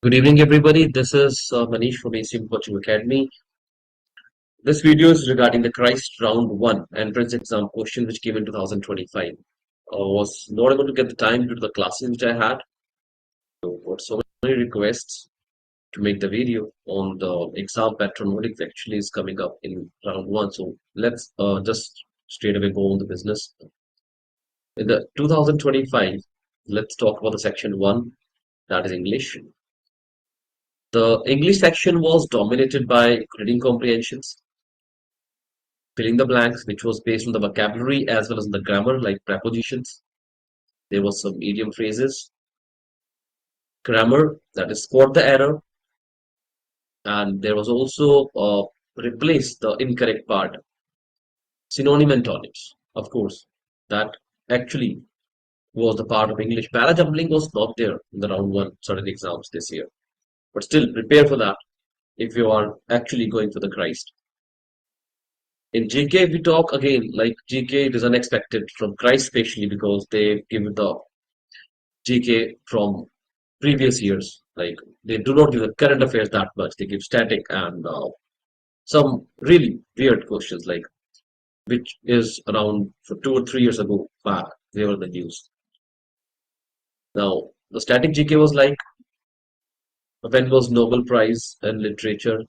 Good evening, everybody. This is Manish from ACM Coaching Academy. This video is regarding the Christ Round 1 entrance exam question which came in 2025. I was not able to get the time due to the classes which I had. So, got so many requests to make the video on the exam pattern, what actually is coming up in round 1. So, let's just straight away go on the business. In the 2025, let's talk about the section 1, that is English. The English section was dominated by reading comprehensions, filling the blanks, which was based on the vocabulary as well as the grammar, like prepositions. There was some idiom phrases, grammar, that is spot the error, and there was also replace the incorrect part, synonym antonyms. Of course, that actually was the part of English. Parajumbling was not there in the round one certain exams this year, but still prepare for that if you are actually going for the Christ. In GK, we talk again like GK. It is unexpected from Christ, especially because they give the GK from previous years. Like they do not give the current affairs that much. They give static and some really weird questions, like which is around for 2 or 3 years ago back. They were in the news. Now the static GK was like when was Nobel Prize in Literature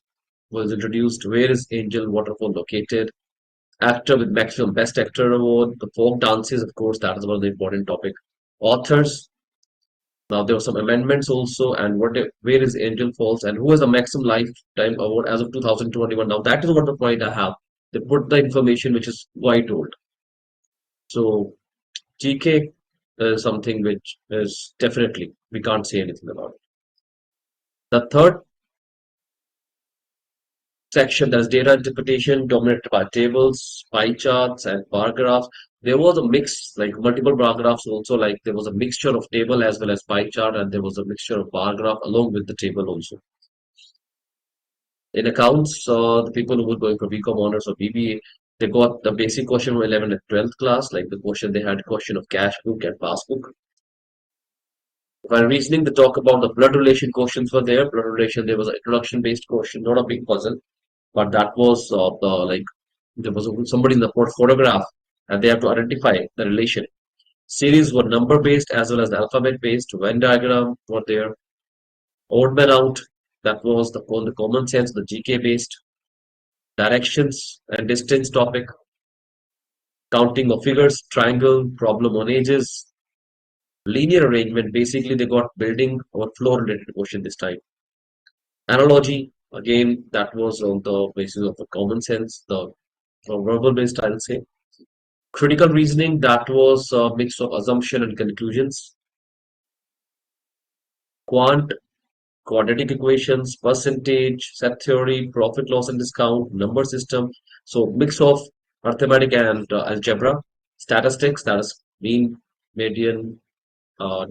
was introduced? Where is Angel Waterfall located? Actor with maximum Best Actor award. The folk dances, of course, that is one of the important topic. Authors. Now there were some amendments also, and where is Angel Falls, and who has the maximum lifetime award as of 2021. Now that is what the point I have. They put the information which is quite old. So GK is something which is definitely we can't say anything about it. The third section, that's data interpretation, dominated by tables, pie charts, and bar graphs. There was a mix, like multiple bar graphs also, like there was a mixture of table as well as pie chart, and there was a mixture of bar graph along with the table also. In accounts, the people who were going for BCom honors or BBA, they got the basic question from 11th and 12th class, like the question they had question of cash book and passbook. While reasoning, they talk about the blood relation questions were there. Blood relation, there was an introduction based question, not a big puzzle, but that was the like there was somebody in the photograph and they have to identify the relation. Series were number based as well as alphabet based. Venn diagram were there. Odd man out, that was the common sense, the GK based. Directions and distance topic. Counting of figures, triangle, problem on ages, linear arrangement. Basically, they got building or floor related question this time. Analogy, again, that was on the basis of the common sense, the verbal based, I'll say. Critical reasoning, that was a mix of assumption and conclusions. Quant, quadratic equations, percentage, set theory, profit, loss, and discount, number system. So mix of arithmetic and algebra. Statistics, that is mean, median,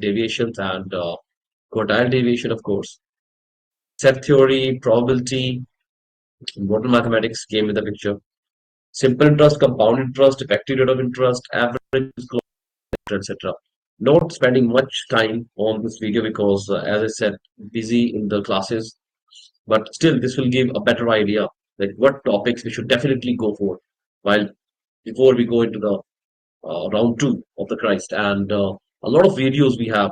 deviations, and quartile deviation, of course. Set theory, probability, modern mathematics came in the picture. Simple interest, compound interest, effective rate of interest, average, etc. Not spending much time on this video because, as I said, busy in the classes. But still, this will give a better idea like what topics we should definitely go for while before we go into the round two of the Christ. And a lot of videos we have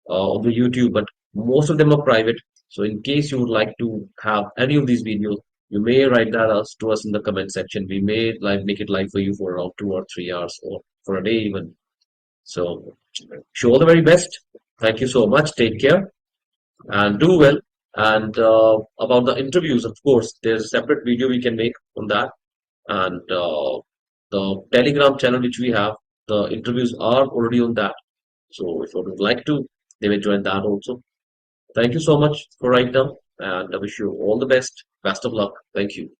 on the YouTube, but most of them are private. So in case you would like to have any of these videos, you may write that us to us in the comment section. We may like make it live for you for around 2 or 3 hours or for a day even. So wish you all the very best. Thank you so much. Take care and do well. And about the interviews, of course, there's a separate video we can make on that. And the Telegram channel which we have, the interviews are already on that. So if you would like to, they may join that also. Thank you so much for right now, and I wish you all the best. Best of luck. Thank you.